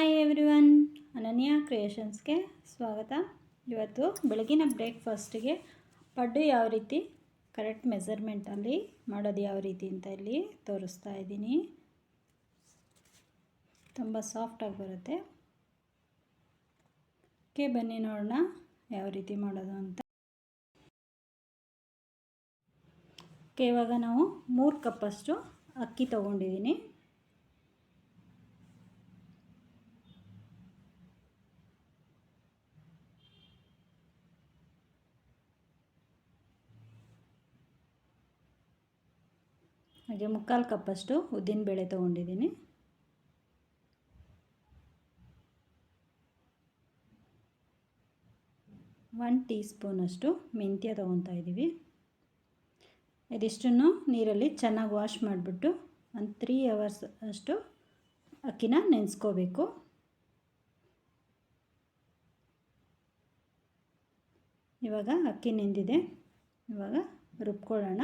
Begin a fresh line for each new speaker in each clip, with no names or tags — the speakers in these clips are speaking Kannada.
ಹಾಯ್ ಎವ್ರಿವನ್, ಅನನ್ಯ ಕ್ರಿಯೇಷನ್ಸ್ಗೆ ಸ್ವಾಗತ. ಇವತ್ತು ಬೆಳಗಿನ ಬ್ರೇಕ್ಫಾಸ್ಟಿಗೆ ಪಡ್ಡು ಯಾವ ರೀತಿ ಕರೆಕ್ಟ್ ಮೆಜರ್ಮೆಂಟಲ್ಲಿ ಮಾಡೋದು ಯಾವ ರೀತಿ ಅಂತ ಇಲ್ಲಿ ತೋರಿಸ್ತಾ ಇದ್ದೀನಿ. ತುಂಬ ಸಾಫ್ಟಾಗಿ ಬರುತ್ತೆ. ಬನ್ನಿ ನೋಡೋಣ ಯಾವ ರೀತಿ ಮಾಡೋದು ಅಂತ. ಇವಾಗ ನಾವು 3 ಕಪ್ಪಷ್ಟು ಅಕ್ಕಿ ತೊಗೊಂಡಿದ್ದೀನಿ. ಹಾಗೆ 3/4 ಕಪ್ಪಷ್ಟು ಉದ್ದಿನಬೇಳೆ ತೊಗೊಂಡಿದ್ದೀನಿ. ಒನ್ ಟೀ ಸ್ಪೂನಷ್ಟು ಮೆಂತ್ಯ ತೊಗೊತಾ ಇದ್ದೀವಿ. ಇದಿಷ್ಟನ್ನು ನೀರಲ್ಲಿ ಚೆನ್ನಾಗಿ ವಾಶ್ ಮಾಡಿಬಿಟ್ಟು ಒಂದು 3 ಅವರ್ಸ್ ಅಷ್ಟು ಅಕ್ಕಿನ ನೆನೆಸ್ಕೋಬೇಕು. ಇವಾಗ ಅಕ್ಕಿ ನೆಂದಿದೆ. ಇವಾಗ ರುಬ್ಕೊಳ್ಳೋಣ.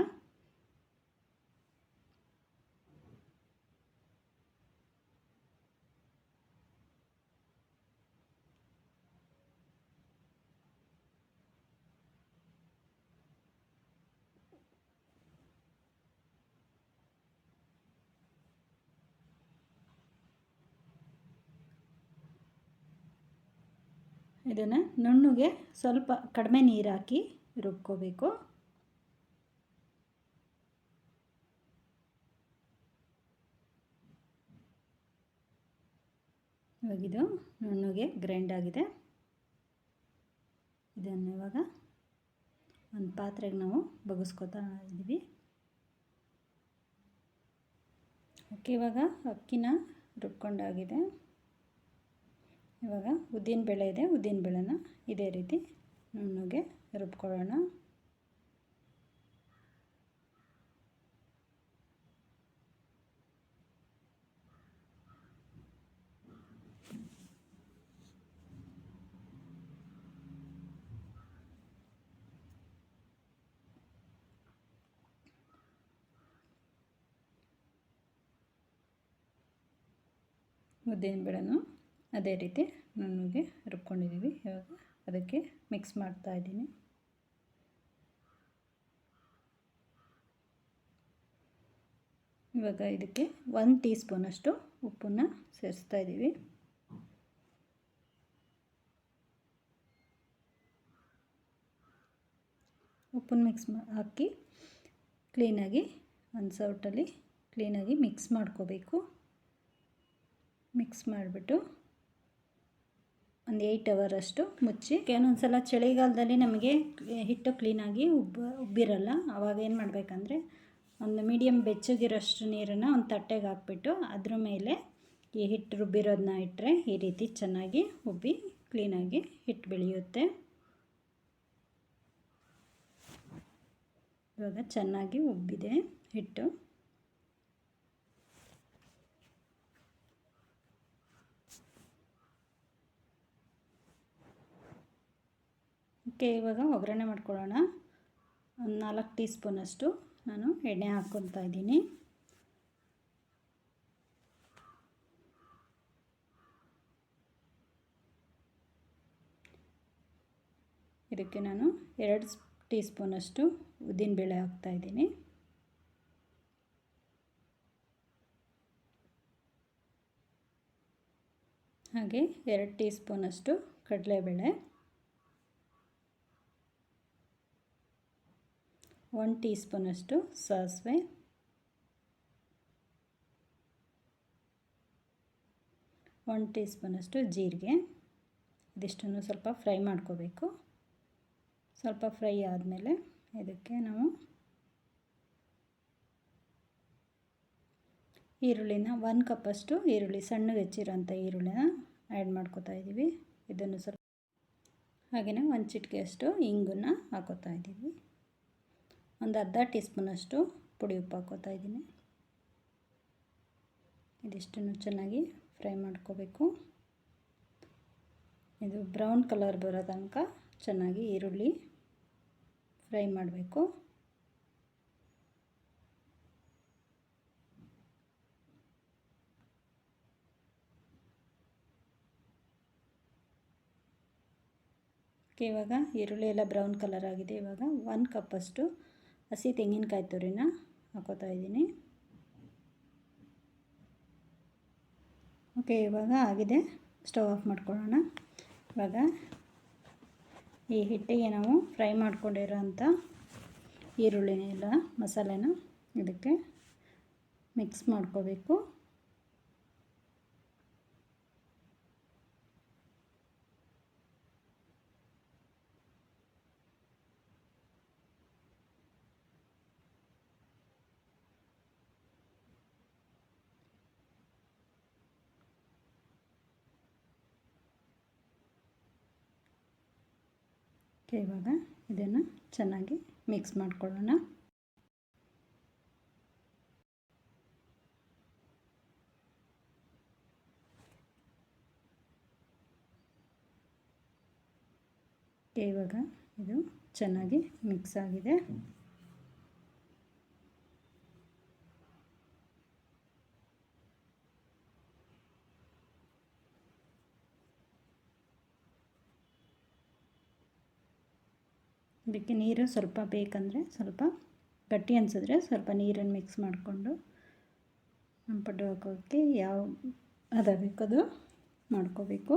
ಇದನ್ನು ನುಣ್ಣಗೆ ಸ್ವಲ್ಪ ಕಡಿಮೆ ನೀರು ಹಾಕಿ ರುಬ್ಕೋಬೇಕು. ಇವಾಗಿದು ನುಣ್ಣಗೆ ಗ್ರೈಂಡ್ ಆಗಿದೆ. ಇದನ್ನು ಇವಾಗ ಒಂದು ಪಾತ್ರೆಗೆ ನಾವು ಬಗ್ಗಿಸ್ಕೊತಾ ಇದ್ದೀವಿ. ಇವಾಗ ಅಕ್ಕಿನ ರುಬ್ಕೊಂಡಾಗಿದೆ. ಇವಾಗ ಉದ್ದಿನಬೇಳೆ ಇದೆ. ಉದ್ದಿನಬೇಳೆನ ಇದೇ ರೀತಿ ನುಣ್ಣಗೆ ರುಬ್ಕೊಳ್ಳೋಣ. ಉದ್ದಿನಬೇಳೆನೂ ಅದೇ ರೀತಿ ನುಣ್ಣಗೆ ರುಬ್ಕೊಂಡಿದ್ದೀವಿ. ಇವಾಗ ಅದಕ್ಕೆ ಮಿಕ್ಸ್ ಮಾಡ್ತಾ ಇದ್ದೀನಿ. ಇವಾಗ ಇದಕ್ಕೆ 1 ಟೀ ಸ್ಪೂನಷ್ಟು ಉಪ್ಪನ್ನು ಸೇರಿಸ್ತಾ ಇದ್ದೀವಿ. ಉಪ್ಪನ್ನು ಹಾಕಿ ಕ್ಲೀನಾಗಿ ಒಂದು ಸೌಟಲ್ಲಿ ಕ್ಲೀನಾಗಿ ಮಿಕ್ಸ್ ಮಾಡ್ಕೋಬೇಕು. ಮಿಕ್ಸ್ ಮಾಡಿಬಿಟ್ಟು ಒಂದು 8 ಅವರಷ್ಟು ಮುಚ್ಚಿ. ಕೆಲವೊಂದ್ಸಲ ಚಳಿಗಾಲದಲ್ಲಿ ನಮಗೆ ಹಿಟ್ಟು ಕ್ಲೀನಾಗಿ ಉಬ್ಬಿರಲ್ಲ. ಆವಾಗ ಏನು ಮಾಡಬೇಕಂದ್ರೆ ಒಂದು ಮೀಡಿಯಮ್ ಬೆಚ್ಚಗಿರೋಷ್ಟು ನೀರನ್ನು ಒಂದು ತಟ್ಟೆಗೆ ಹಾಕ್ಬಿಟ್ಟು ಅದ್ರ ಮೇಲೆ ಈ ಹಿಟ್ಟು ರುಬ್ಬಿರೋದನ್ನ ಇಟ್ಟರೆ ಈ ರೀತಿ ಚೆನ್ನಾಗಿ ಉಬ್ಬಿ ಕ್ಲೀನಾಗಿ ಹಿಟ್ಟು ಬೆಳೆಯುತ್ತೆ. ಇವಾಗ ಚೆನ್ನಾಗಿ ಉಬ್ಬಿದೆ ಹಿಟ್ಟು. ಇವಾಗ ಒಗ್ಗರಣೆ ಮಾಡ್ಕೊಳ್ಳೋಣ. ಒಂದು 4 ಟೀ ಸ್ಪೂನಷ್ಟು ನಾನು ಎಣ್ಣೆ ಹಾಕ್ಕೊತಾ ಇದ್ದೀನಿ. ಇದಕ್ಕೆ ನಾನು 2 ಟೀ ಸ್ಪೂನಷ್ಟು ಉದ್ದಿನಬೇಳೆ ಹಾಕ್ತಾಯಿದ್ದೀನಿ. ಹಾಗೆ 2 ಟೀ ಸ್ಪೂನಷ್ಟು ಕಡಲೆಬೇಳೆ, 1 ಟೀ ಸ್ಪೂನಷ್ಟು ಸಾಸಿವೆ, 1 ಟೀ ಸ್ಪೂನಷ್ಟು ಜೀರಿಗೆ. ಇದಿಷ್ಟನ್ನು ಸ್ವಲ್ಪ ಫ್ರೈ ಮಾಡ್ಕೋಬೇಕು. ಸ್ವಲ್ಪ ಫ್ರೈ ಆದಮೇಲೆ ಇದಕ್ಕೆ ನಾವು ಈರುಳ್ಳಿನ 1 ಕಪ್ಪಷ್ಟು ಈರುಳ್ಳಿ ಸಣ್ಣಗೆ ಹೆಚ್ಚಿರೋಂಥ ಈರುಳ್ಳಿನ ಆ್ಯಡ್ ಮಾಡ್ಕೋತಾ ಇದ್ದೀವಿ. ಇದನ್ನು ಸ್ವಲ್ಪ ಹಾಗೆಯೇ 1 ಚಿಟಿಕೆಯಷ್ಟು ಇಂಗನ್ನು ಹಾಕೋತಾ ಇದ್ದೀವಿ. ಒಂದು ಅರ್ಧ ಟೀ ಸ್ಪೂನಷ್ಟು ಪುಡಿ ಉಪ್ಪು ಹಾಕೋತಾ ಇದ್ದೀನಿ. ಇದಿಷ್ಟನ್ನು ಚೆನ್ನಾಗಿ ಫ್ರೈ ಮಾಡ್ಕೋಬೇಕು. ಇದು ಬ್ರೌನ್ ಕಲರ್ ಬರೋ ತನಕ ಚೆನ್ನಾಗಿ ಈರುಳ್ಳಿ ಫ್ರೈ ಮಾಡಬೇಕು. ಇವಾಗ ಈರುಳ್ಳಿ ಎಲ್ಲ ಬ್ರೌನ್ ಕಲರ್ ಆಗಿದೆ. ಇವಾಗ 1 ಕಪ್ಪಷ್ಟು ಹಸಿ ತೆಂಗಿನಕಾಯಿ ತುರಿನ ಹಾಕೋತಾ ಇದ್ದೀನಿ. ಓಕೆ, ಇವಾಗ ಆಗಿದೆ. ಸ್ಟವ್ ಆಫ್ ಮಾಡ್ಕೊಳ್ಳೋಣ. ಇವಾಗ ಈ ಹಿಟ್ಟಿಗೆ ನಾವು ಫ್ರೈ ಮಾಡ್ಕೊಂಡಿರೋ ಅಂಥ ಈರುಳ್ಳಿನೆಲ್ಲ ಮಸಾಲೆನ ಇದಕ್ಕೆ ಮಿಕ್ಸ್ ಮಾಡ್ಕೋಬೇಕು. ಇವಾಗ ಇದನ್ನು ಚೆನ್ನಾಗಿ ಮಿಕ್ಸ್ ಮಾಡ್ಕೊಳ್ಳೋಣ. ಇವಾಗ ಇದು ಚೆನ್ನಾಗಿ ಮಿಕ್ಸ್ ಆಗಿದೆ. ಇದಕ್ಕೆ ನೀರು ಸ್ವಲ್ಪ ಬೇಕಂದರೆ ಸ್ವಲ್ಪ ಗಟ್ಟಿ ಅನಿಸಿದ್ರೆ ಸ್ವಲ್ಪ ನೀರನ್ನು ಮಿಕ್ಸ್ ಮಾಡಿಕೊಂಡು ನಮ್ಮ ಪಡ್ಡು ಹಾಕೋಕ್ಕೆ ಯಾವ ಹದ ಬೇಕದು ಮಾಡ್ಕೋಬೇಕು.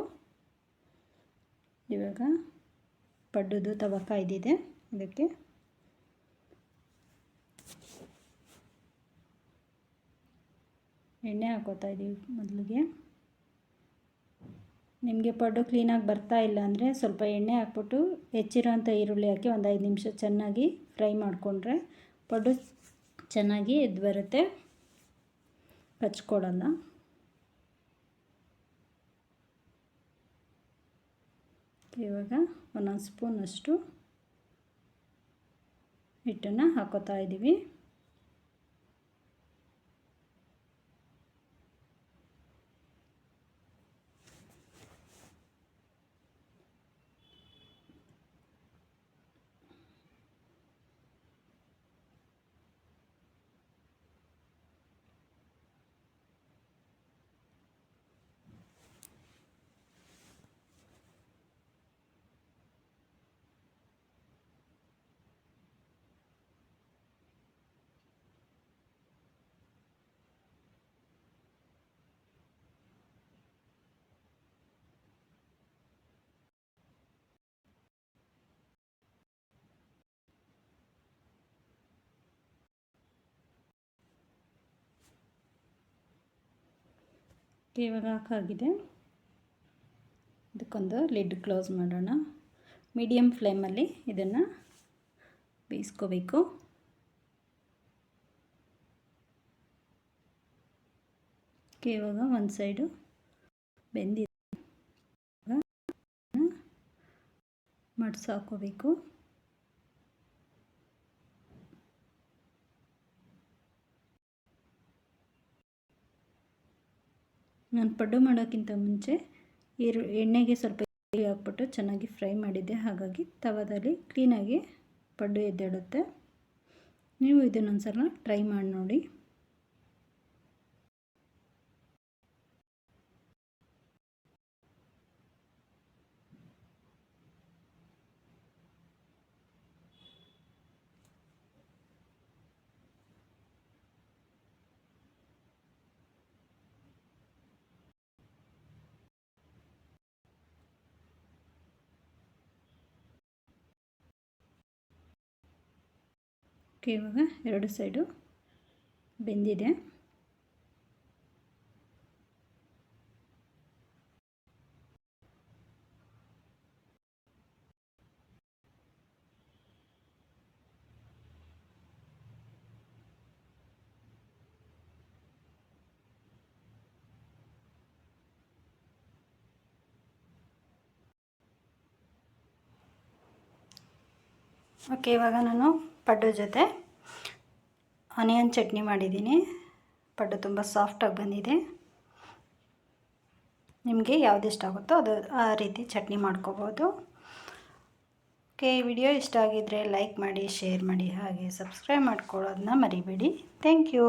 ಇವಾಗ ಪಡ್ಡುದು ತವ ಕಾಯ್ದಿದೆ. ಇದಕ್ಕೆ ಎಣ್ಣೆ ಹಾಕೋತಾ ಇದ್ದೀವಿ. ಮೊದಲಿಗೆ ನಿಮಗೆ ಪಡ್ಡು ಕ್ಲೀನಾಗಿ ಬರ್ತಾ ಇಲ್ಲ ಅಂದರೆ ಸ್ವಲ್ಪ ಎಣ್ಣೆ ಹಾಕ್ಬಿಟ್ಟು ಹೆಚ್ಚಿರೋಂಥ ಈರುಳ್ಳಿ ಹಾಕಿ ಒಂದು 5 ನಿಮಿಷ ಚೆನ್ನಾಗಿ ಫ್ರೈ ಮಾಡಿಕೊಂಡ್ರೆ ಪಡ್ಡು ಚೆನ್ನಾಗಿ ಎದ್ದು ಬರುತ್ತೆ, ಕಚ್ಕೊಳ್ಳಲ್ಲ. ಇವಾಗ 1 ಸ್ಪೂನಷ್ಟು ಹಿಟ್ಟನ್ನು ಹಾಕೋತಾ ಇದ್ದೀವಿ. ಇವಾಗ ಹಾಕಾಗಿದೆ. ಇದಕ್ಕೊಂದು ಲಿಡ್ ಕ್ಲೋಸ್ ಮಾಡೋಣ. ಮೀಡಿಯಮ್ ಫ್ಲೇಮಲ್ಲಿ ಇದನ್ನು ಬೇಯಿಸ್ಕೋಬೇಕು. ಇವಾಗ ಒಂದು ಸೈಡು ಬೆಂದಿದೆ, ಮಡ್ಸಿ ಹಾಕೋಬೇಕು. ನಾನು ಪಡ್ಡು ಮಾಡೋಕ್ಕಿಂತ ಮುಂಚೆ ಎಣ್ಣೆಗೆ ಸ್ವಲ್ಪ ಹಾಕ್ಬಿಟ್ಟು ಚೆನ್ನಾಗಿ ಫ್ರೈ ಮಾಡಿದ್ದೆ. ಹಾಗಾಗಿ ತವದಲ್ಲಿ ಕ್ಲೀನಾಗಿ ಪಡ್ಡು ಎದ್ದೇಳುತ್ತೆ. ನೀವು ಇದನ್ನೊಂದ್ಸಲ ಟ್ರೈ ಮಾಡಿ ನೋಡಿ. ಇವಾಗ 2 ಸೈಡು ಬೆಂದಿದೆ. ಓಕೆ, ಇವಾಗ ನಾನು ಪಡ್ಡು ಜೊತೆ ಆನಿಯನ್ ಚಟ್ನಿ ಮಾಡಿದ್ದೀನಿ. ಪಡ್ಡು ತುಂಬ ಸಾಫ್ಟಾಗಿ ಬಂದಿದೆ. ನಿಮಗೆ ಯಾವುದು ಇಷ್ಟ ಆಗುತ್ತೋ ಅದು ಆ ರೀತಿ ಚಟ್ನಿ ಮಾಡ್ಕೋಬೋದು. ಓಕೆ, ವಿಡಿಯೋ ಇಷ್ಟ ಆಗಿದ್ದರೆ ಲೈಕ್ ಮಾಡಿ, ಶೇರ್ ಮಾಡಿ, ಹಾಗೆ ಸಬ್ಸ್ಕ್ರೈಬ್ ಮಾಡ್ಕೊಳ್ಳೋದನ್ನ ಮರಿಬೇಡಿ. Thank you.